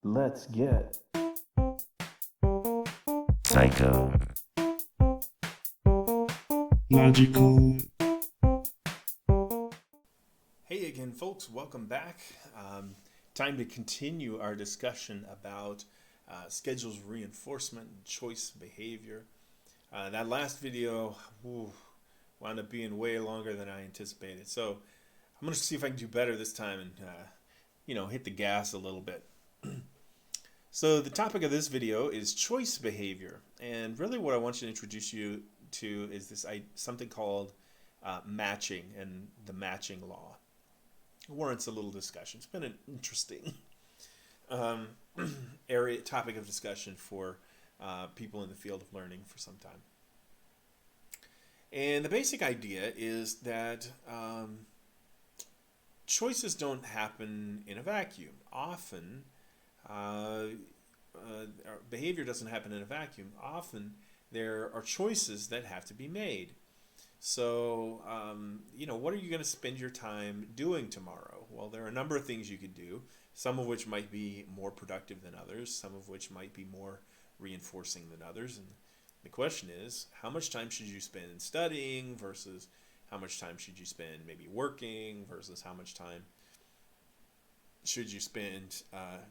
Let's get psycho, logical. Hey again, folks, welcome back. Time to continue our discussion about schedules reinforcement and choice behavior. That last video wound up being way longer than I anticipated. So I'm going to see if I can do better this time and, hit the gas a little bit. So the topic of this video is choice behavior. And really what I want to introduce you to is something called matching and the matching law. It warrants a little discussion. It's been an interesting topic of discussion for people in the field of learning for some time. And the basic idea is that choices don't happen in a vacuum. Often, behavior doesn't happen in a vacuum. Often, there are choices that have to be made. So, what are you going to spend your time doing tomorrow? Well, there are a number of things you could do, some of which might be more productive than others, some of which might be more reinforcing than others. And the question is, how much time should you spend studying versus how much time should you spend maybe working versus how much time should you spend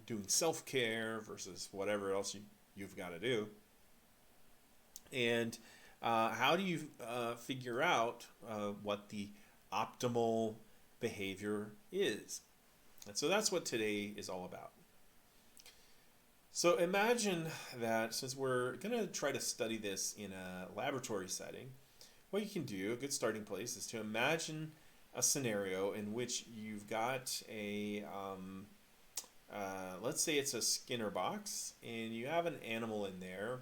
doing self-care versus whatever else you've got to do? And how do you figure out what the optimal behavior is? And so that's what today is all about. So imagine that since we're going to try to study this in a laboratory setting, what you can do, a good starting place, is to imagine a scenario in which you've got let's say it's a Skinner box, and you have an animal in there.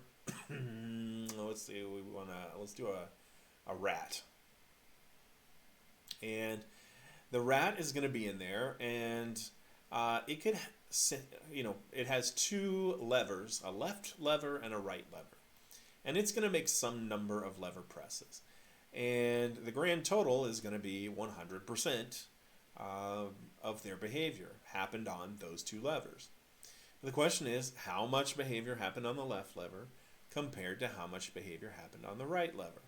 Let's do a rat, and the rat is going to be in there, and it has two levers, a left lever and a right lever, and it's going to make some number of lever presses, and the grand total is going to be 100% of their behavior happened on those two levers. The question is, how much behavior happened on the left lever compared to how much behavior happened on the right lever?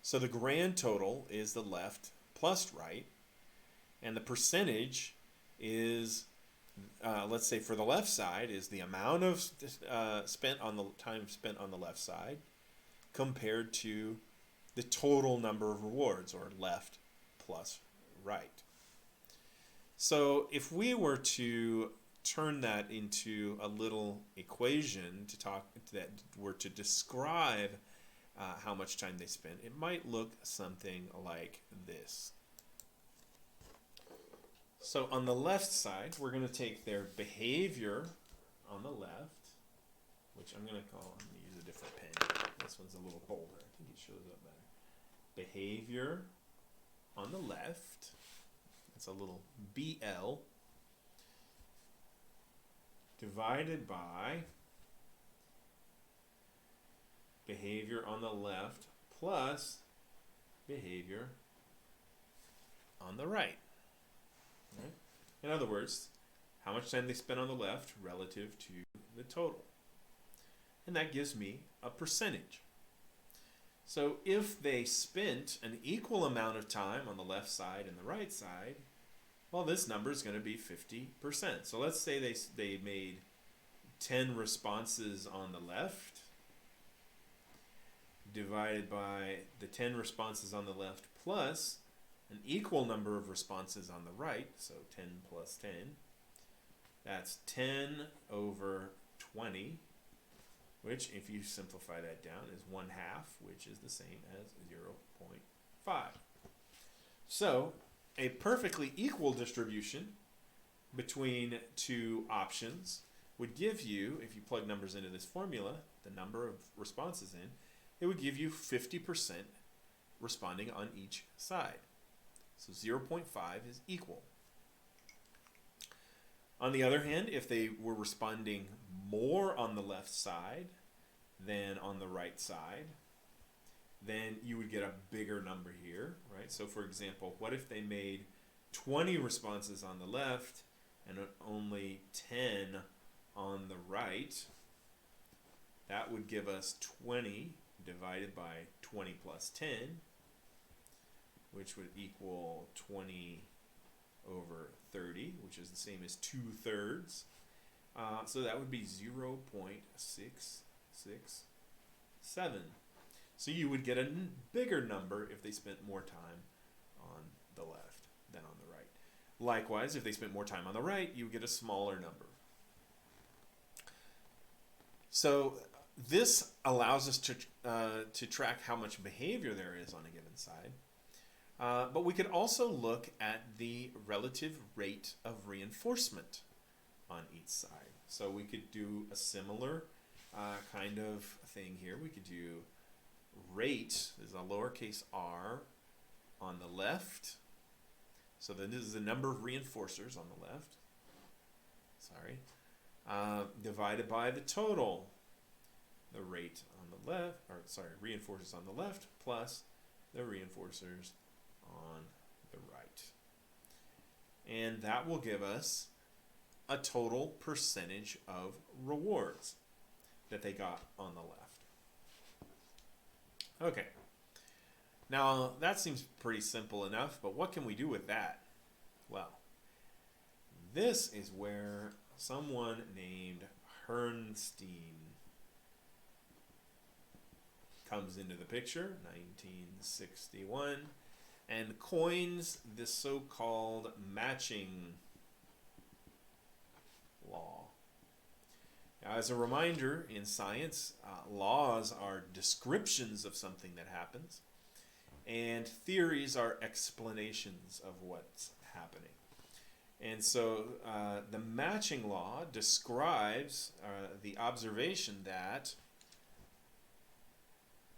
So the grand total is the left plus right, and the percentage is, let's say for the left side, is the amount of time spent on the left side compared to the total number of rewards, or left plus right. So if we were to turn that into a little equation to describe how much time they spent, it might look something like this. So on the left side, we're going to take their behavior on the left, which I'm going to use a different pen. This one's a little bolder. I think it shows up better. Behavior on the left. It's a little BL divided by behavior on the left plus behavior on the right. Right? In other words, how much time they spent on the left relative to the total. And that gives me a percentage. So if they spent an equal amount of time on the left side and the right side, well, this number is going to be 50%. So let's say they made 10 responses on the left divided by the 10 responses on the left plus an equal number of responses on the right, so 10 plus 10. That's 10 over 20, which, if you simplify that down, is 1/2, which is the same as 0.5. So a perfectly equal distribution between two options would give you, if you plug numbers into this formula, the number of responses in, it would give you 50% responding on each side. So 0.5 is equal. On the other hand, if they were responding more on the left side than on the right side, then you would get a bigger number here, right? So for example, what if they made 20 responses on the left and only 10 on the right, that would give us 20 divided by 20 plus 10, which would equal 20 over 30, which is the same as 2/3. So that would be 0.667. So you would get a bigger number if they spent more time on the left than on the right. Likewise, if they spent more time on the right, you would get a smaller number. So this allows us to track how much behavior there is on a given side. But we could also look at the relative rate of reinforcement on each side. So we could do a similar kind of thing here. We could do rate, there's a lowercase r on the left. So then this is the number of reinforcers on the left. Divided by the total. The rate on the left, reinforcers on the left plus the reinforcers on the right. And that will give us a total percentage of rewards that they got on the left. Okay. Now, that seems pretty simple enough, but what can we do with that? Well, this is where someone named Herrnstein comes into the picture, 1961, and coins the so-called matching law. Now, as a reminder, in science, laws are descriptions of something that happens, and theories are explanations of what's happening. And so the matching law describes the observation that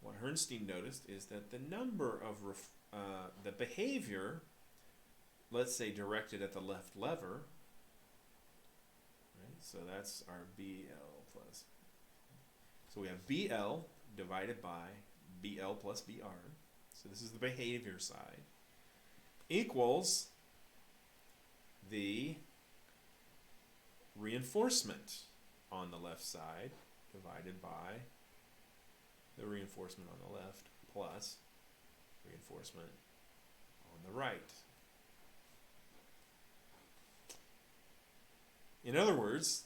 what Herrnstein noticed is that the number of the behavior, let's say directed at the left lever, right? So that's our BL plus. So we have BL divided by BL plus BR. So this is the behavior side, equals the reinforcement on the left side divided by the reinforcement on the left plus reinforcement on the right. In other words,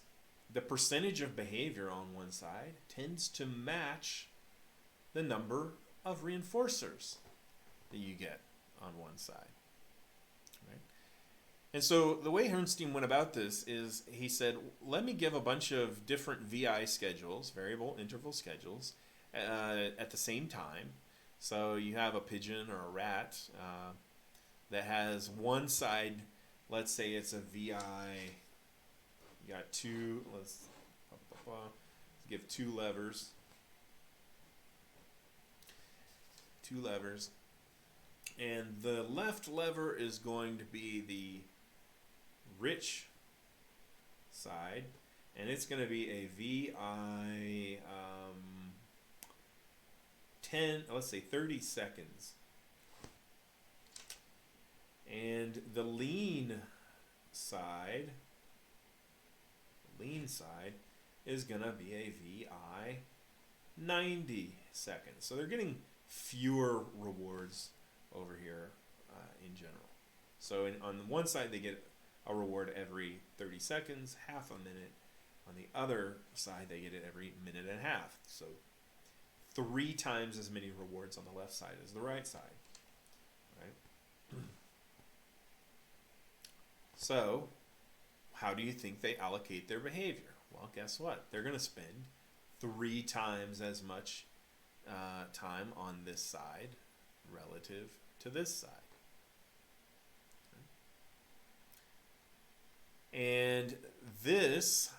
the percentage of behavior on one side tends to match the number of reinforcers that you get on one side. Right? And so the way Herrnstein went about this is he said, let me give a bunch of different VI schedules, variable interval schedules, at the same time. So you have a pigeon or a rat that has one side, let's say it's a VI, you got two, let's give two levers. And the left lever is going to be the rich side, and it's going to be a VI 30 seconds. And the lean side is going to be a VI 90 seconds. So they're getting fewer rewards over here in general. So on one side they get a reward every 30 seconds, half a minute. On the other side they get it every minute and a half. So 3 times as many rewards on the left side as the right side. Right? So how do you think they allocate their behavior? Well, guess what? They're going to spend 3 times as much time on this side relative to this side. And this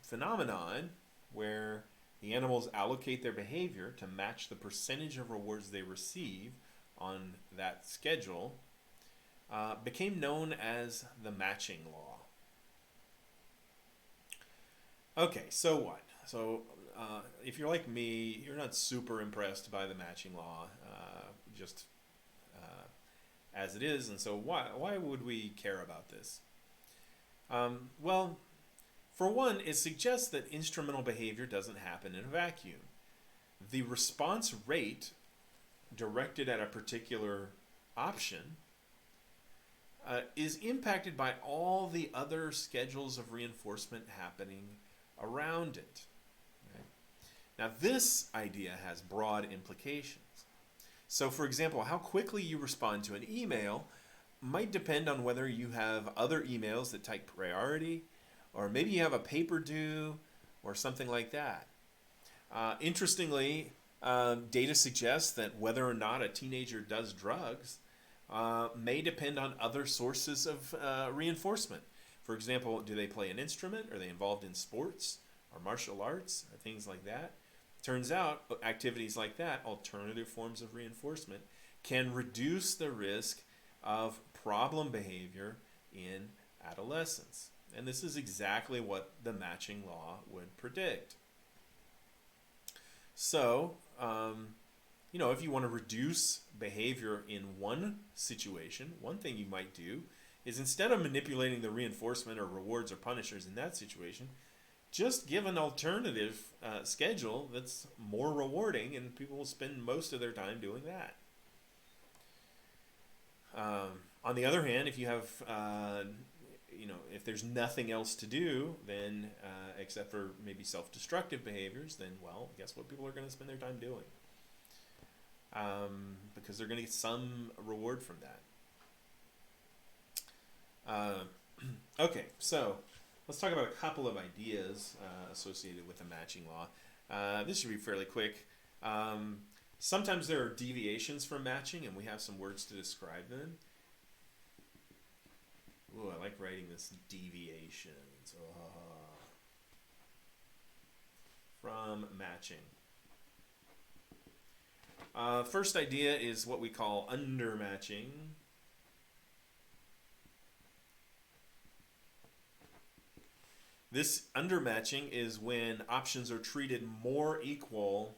phenomenon where the animals allocate their behavior to match the percentage of rewards they receive on that schedule became known as the matching law. Okay, so what? So if you're like me, you're not super impressed by the matching law, just as it is, and so why would we care about this? Well, For one, it suggests that instrumental behavior doesn't happen in a vacuum. The response rate directed at a particular option is impacted by all the other schedules of reinforcement happening around it. Okay? Now, this idea has broad implications. So, for example, how quickly you respond to an email might depend on whether you have other emails that take priority, or maybe you have a paper due, or something like that. Interestingly, data suggests that whether or not a teenager does drugs may depend on other sources of reinforcement. For example, do they play an instrument? Are they involved in sports or martial arts or things like that? Turns out activities like that, alternative forms of reinforcement, can reduce the risk of problem behavior in adolescence. And this is exactly what the matching law would predict. So, if you want to reduce behavior in one situation, one thing you might do is, instead of manipulating the reinforcement or rewards or punishers in that situation, just give an alternative schedule that's more rewarding, and people will spend most of their time doing that. On the other hand, if you have, if there's nothing else to do, then except for maybe self-destructive behaviors, then, well, guess what people are going to spend their time doing? Because they're going to get some reward from that. Okay, so let's talk about a couple of ideas associated with the matching law. This should be fairly quick. Sometimes there are deviations from matching, and we have some words to describe them. Ooh, I like writing this, deviations. From matching. First idea is what we call undermatching. This undermatching is when options are treated more equal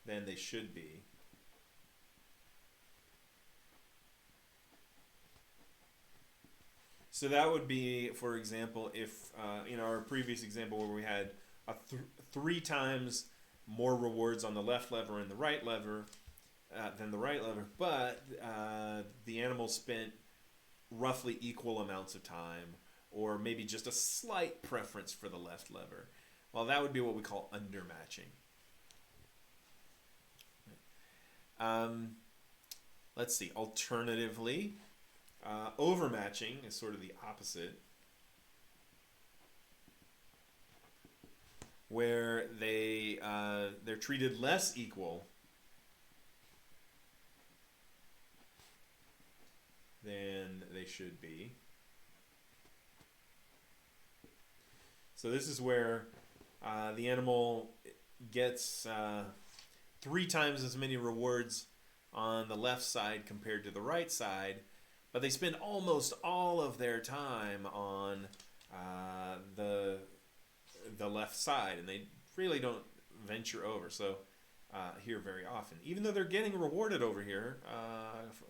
than they should be. So that would be, for example, if in our previous example where we had three times more rewards on the left lever and the right lever than the right lever, but the animal spent roughly equal amounts of time, or maybe just a slight preference for the left lever. Well, that would be what we call undermatching. Let's see. Alternatively, overmatching is sort of the opposite, where they're treated less equal than they should be. So this is where the animal gets 3 times as many rewards on the left side compared to the right side, but they spend almost all of their time on the left side, and they really don't venture over here very often, even though they're getting rewarded over here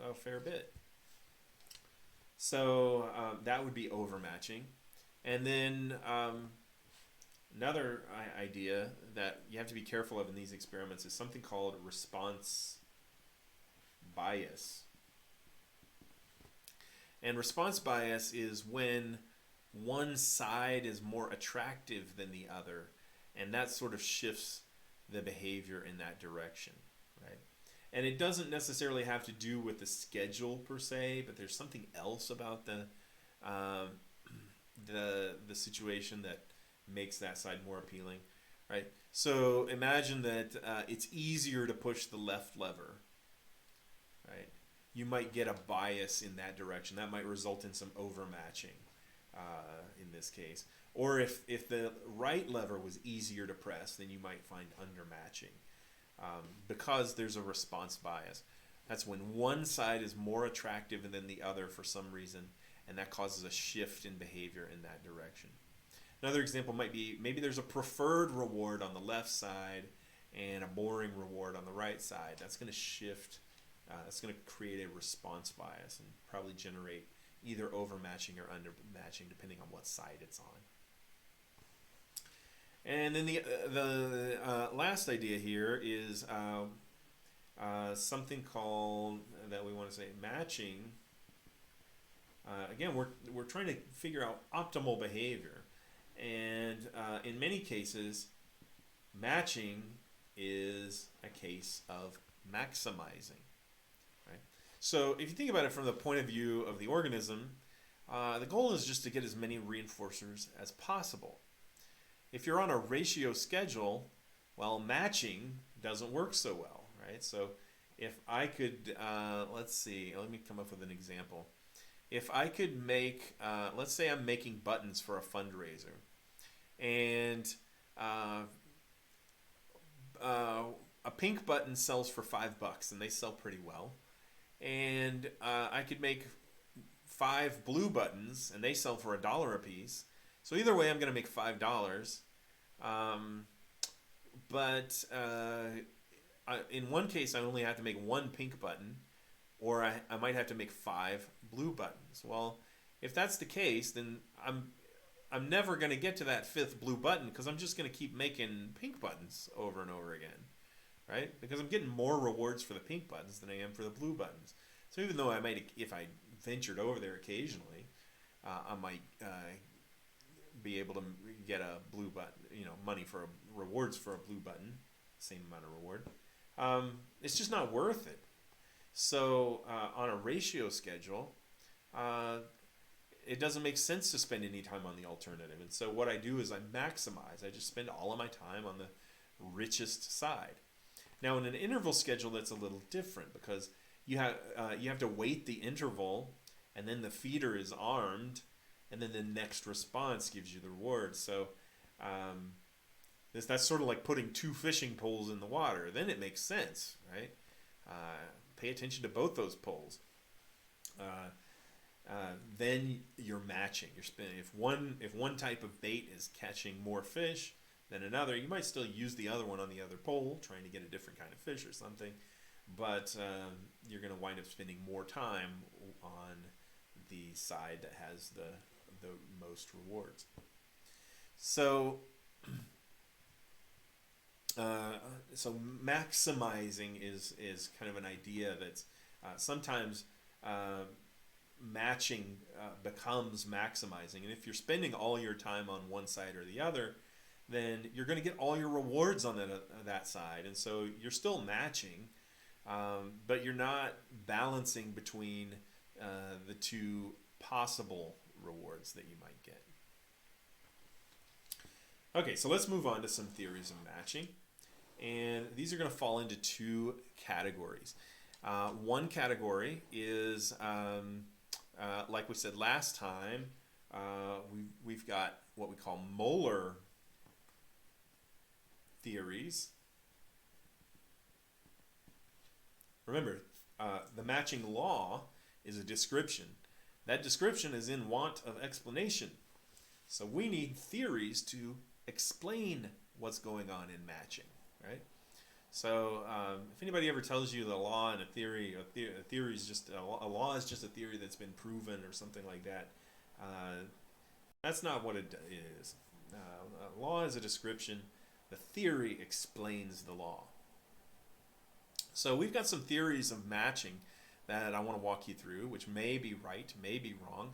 a fair bit. So that would be overmatching. And then another idea that you have to be careful of in these experiments is something called response bias. And response bias is when one side is more attractive than the other, and that sort of shifts the behavior in that direction, right? And it doesn't necessarily have to do with the schedule per se, but there's something else about the situation that makes that side more appealing, right? So imagine that it's easier to push the left lever, right? You might get a bias in that direction. That might result in some overmatching in this case. Or if the right lever was easier to press, then you might find undermatching because there's a response bias. That's when one side is more attractive than the other for some reason, and that causes a shift in behavior in that direction. Another example might be maybe there's a preferred reward on the left side and a boring reward on the right side. That's going to shift. That's going to create a response bias and probably generate either overmatching or undermatching depending on what side it's on. And then the last idea here is something called, that we want to say, matching. Again, we're trying to figure out optimal behavior, and in many cases, matching is a case of maximizing. Right? So if you think about it from the point of view of the organism, the goal is just to get as many reinforcers as possible. If you're on a ratio schedule, well, matching doesn't work so well, right? So if I could, let's see, let me come up with an example. If I could make, let's say I'm making buttons for a fundraiser, and a pink button sells for $5, and they sell pretty well. And I could make 5 blue buttons, and they sell for $1 a piece. So either way, I'm going to make $5. But in one case, I only have to make 1 pink button, or I might have to make 5 blue buttons. Well, if that's the case, then I'm never going to get to that 5th blue button, because I'm just going to keep making pink buttons over and over again, right? Because I'm getting more rewards for the pink buttons than I am for the blue buttons. So even though I might, if I ventured over there occasionally, I might be able to get a blue button, money for rewards for a blue button, same amount of reward. It's just not worth it. So on a ratio schedule, it doesn't make sense to spend any time on the alternative. And so what I do is I maximize. I just spend all of my time on the richest side. Now in an interval schedule, that's a little different, because you have to wait the interval, and then the feeder is armed, and then the next response gives you the reward. So that's sort of like putting 2 fishing poles in the water. Then it makes sense, right? Pay attention to both those poles. Then you're matching. You're spinning. If one type of bait is catching more fish than another, you might still use the other one on the other pole, trying to get a different kind of fish or something. But you're going to wind up spending more time on the side that has the most rewards. So maximizing is kind of an idea that's sometimes matching becomes maximizing. And if you're spending all your time on one side or the other, then you're going to get all your rewards on that side. And so you're still matching, but you're not balancing between the 2 possible rewards that you might get. Okay, so let's move on to some theories of matching. And these are going to fall into 2 categories. One category is, like we said last time, we've got what we call molar theories. Remember, the matching law is a description. That description is in want of explanation. So we need theories to explain what's going on in matching, right? So if anybody ever tells you the law and a theory is just a law is just a theory that's been proven or something like that, that's not what it is. A law is a description. The theory explains the law. So we've got some theories of matching that I want to walk you through, which may be right, may be wrong.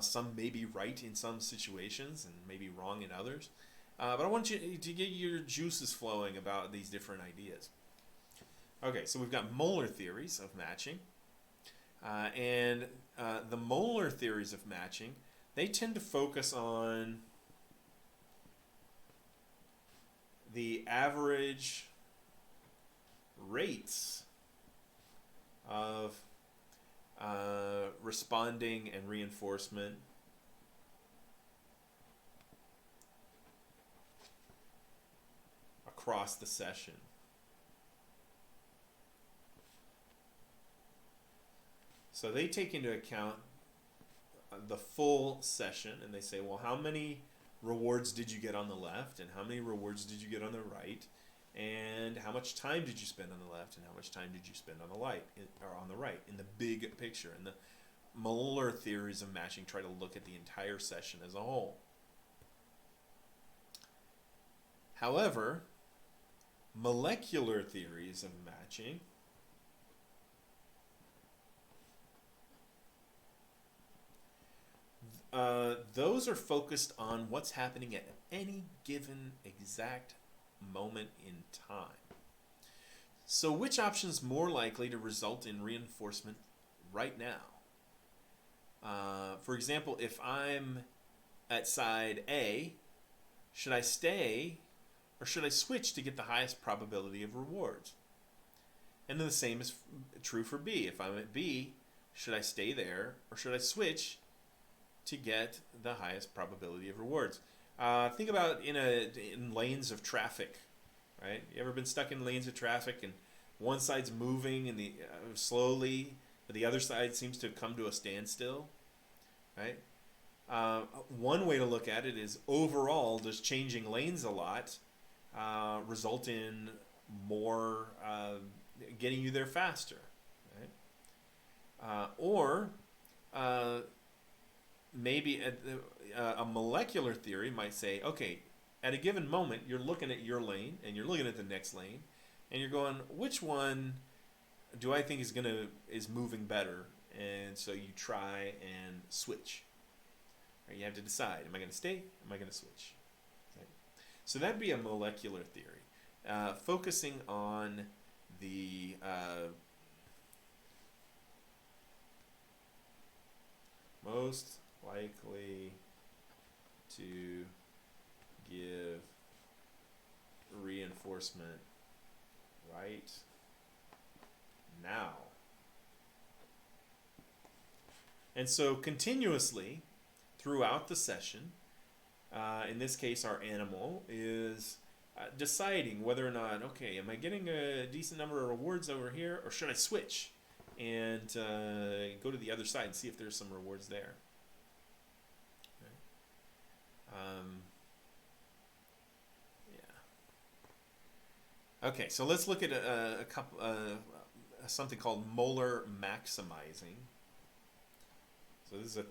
Some may be right in some situations and may be wrong in others. But I want you to get your juices flowing about these different ideas. Okay, so we've got molar theories of matching. And the molar theories of matching, they tend to focus on the average rates of responding and reinforcement across the session. So they take into account the full session, and they say, well, how many rewards did you get on the left, and how many rewards did you get on the right, and how much time did you spend on the left, and how much time did you spend on the right in the big picture. And molar theories of matching try to look at the entire session as a whole. However, molecular theories of matching those are focused on what's happening at any given exact moment in time. So which option is more likely to result in reinforcement right now? For example, if I'm at side A, should I stay or should I switch to get the highest probability of rewards? And then the same is true for B. If I'm at B, should I stay there or should I switch to get the highest probability of rewards? Think about in lanes of traffic, right? You ever been stuck in lanes of traffic and one side's moving and the slowly, but the other side seems to have come to a standstill, right? One way to look at it is overall, does changing lanes a lot result in more getting you there faster, right? Or maybe a molecular theory might say, okay, at a given moment, you're looking at your lane and you're looking at the next lane, and you're going, which one do I think is moving better? And so you try and switch. Right? You have to decide: am I going to stay? Am I going to switch? Right? So that'd be a molecular theory, focusing on the most likely to give reinforcement right now. And so continuously throughout the session, in this case our animal is deciding whether or not, okay, am I getting a decent number of rewards over here, or should I switch and go to the other side and see if there's some rewards there. Yeah. Okay, so let's look at a couple, something called molar maximizing. So this is a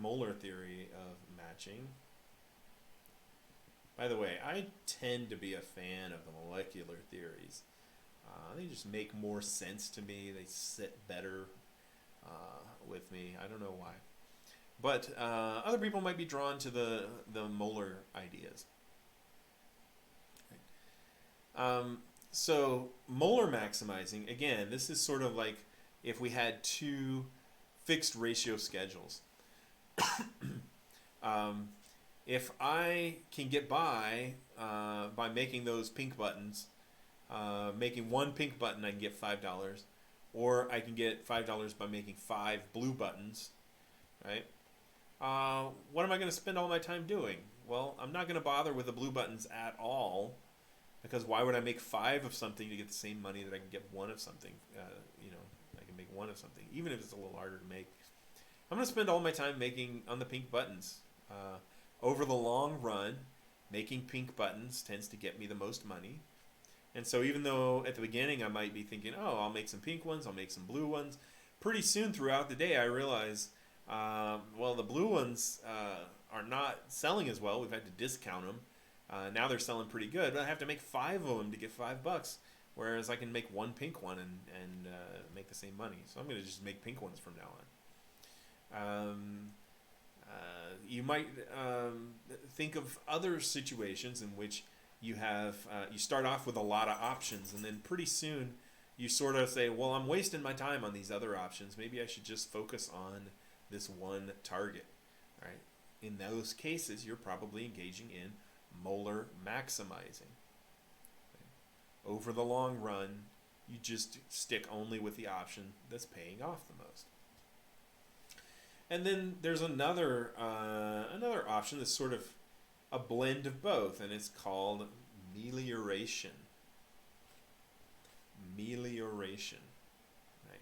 molar theory of matching. By the way, I tend to be a fan of the molecular theories. They just make more sense to me. They sit better with me. I don't know why. But other people might be drawn to the molar ideas. So molar maximizing, again, this is sort of like if we had two fixed ratio schedules. If I can get by making those pink buttons, making one pink button, I can get $5, or I can get $5 by making 5 blue buttons, right? What am I going to spend all my time doing? Well, I'm not going to bother with the blue buttons at all, because why would I make 5 of something to get the same money that I can get 1 of something? I can make 1 of something, even if it's a little harder to make. I'm going to spend all my time making on the pink buttons. Over the long run, making pink buttons tends to get me the most money. And so even though at the beginning I might be thinking, oh, I'll make some pink ones, I'll make some blue ones, pretty soon throughout the day I realize, well, the blue ones are not selling as well. We've had to discount them. Now they're selling pretty good, but I have to make 5 of them to get $5, whereas I can make 1 pink one and make the same money. So I'm going to just make pink ones from now on. You might think of other situations in which you have you start off with a lot of options, and then pretty soon you sort of say, well, I'm wasting my time on these other options. Maybe I should just focus on this one target, right? In those cases, you're probably engaging in molar maximizing. Okay? Over the long run, you just stick only with the option that's paying off the most. And then there's another option that's sort of a blend of both, and it's called melioration. Melioration. Right?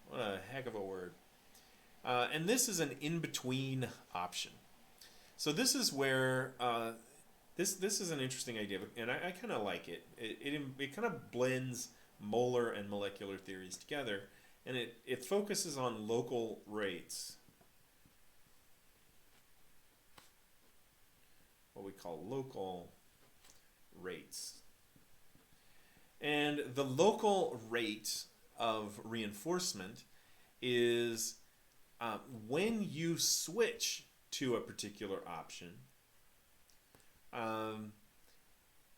What a heck of a word. And this is an in-between option. So this is where this is an interesting idea, and I kind of like it. It kind of blends molar and molecular theories together, and it focuses on local rates, what we call local rates. And the local rate of reinforcement is when you switch to a particular option,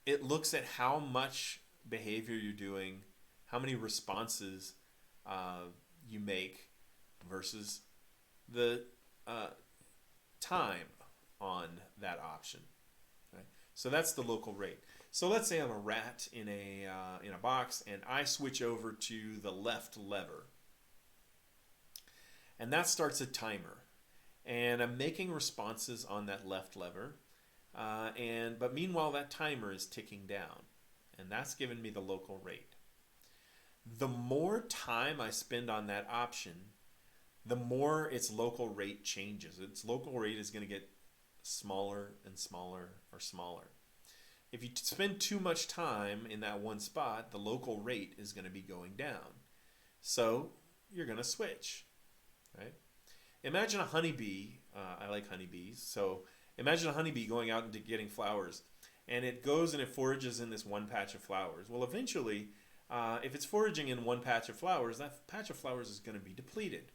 it looks at how much behavior you're doing, how many responses you make versus the time on that option. Right? So that's the local rate. So let's say I'm a rat in a box, and I switch over to the left lever, and that starts a timer, and I'm making responses on that left lever, but meanwhile that timer is ticking down, and that's giving me the local rate. The more time I spend on that option, the more its local rate changes. Its local rate is going to get smaller and smaller or smaller. If you spend too much time in that one spot, the local rate is going to be going down. So you're going to switch, right? Imagine a honeybee. I like honeybees. So imagine a honeybee going out and getting flowers, and it goes and it forages in this one patch of flowers. Well, eventually, if it's foraging in one patch of flowers, that patch of flowers is going to be depleted.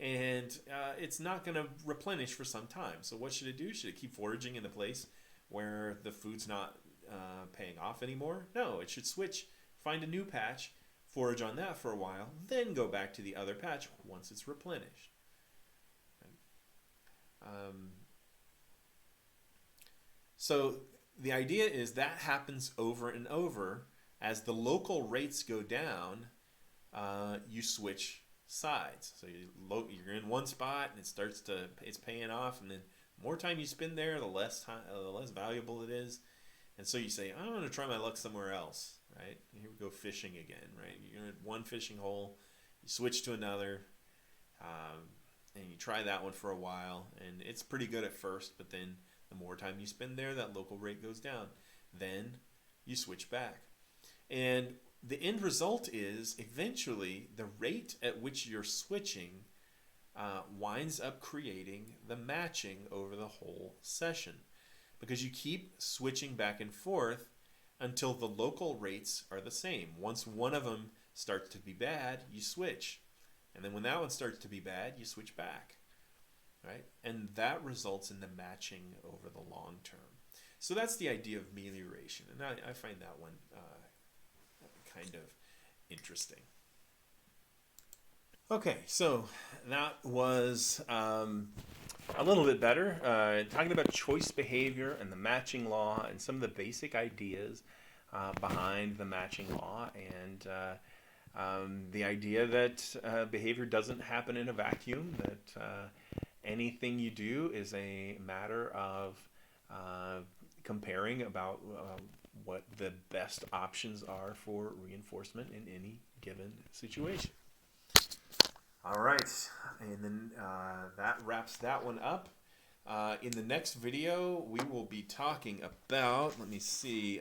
And it's not going to replenish for some time. So what should it do? Should it keep foraging in the place where the food's not paying off anymore? No, it should switch, find a new patch, forage on that for a while, then go back to the other patch once it's replenished. So the idea is that happens over and over. As the local rates go down, you switch sides. So you're in one spot, and it's paying off, and then the more time you spend there, the less valuable it is. And so you say, I'm going to try my luck somewhere else, right? Here we go fishing again, right? You're in one fishing hole, you switch to another, and you try that one for a while, and it's pretty good at first, but then the more time you spend there, that local rate goes down. Then you switch back. And the end result is eventually the rate at which you're switching winds up creating the matching over the whole session, because you keep switching back and forth until the local rates are the same. Once one of them starts to be bad, you switch. And then when that one starts to be bad, you switch back. Right? And that results in the matching over the long term. So that's the idea of melioration. And I find that one kind of interesting. Okay, so that was a little bit better, talking about choice behavior and the matching law and some of the basic ideas behind the matching law, and the idea that behavior doesn't happen in a vacuum, that anything you do is a matter of comparing about what the best options are for reinforcement in any given situation. All right, and then that wraps that one up. In the next video, we will be talking about, let me see,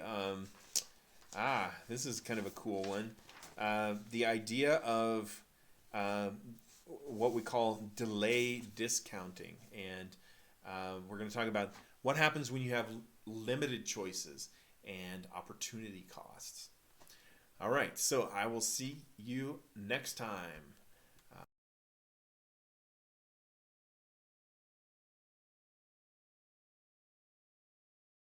this is kind of a cool one, the idea of what we call delay discounting. And we're going to talk about what happens when you have limited choices and opportunity costs. All right, so I will see you next time.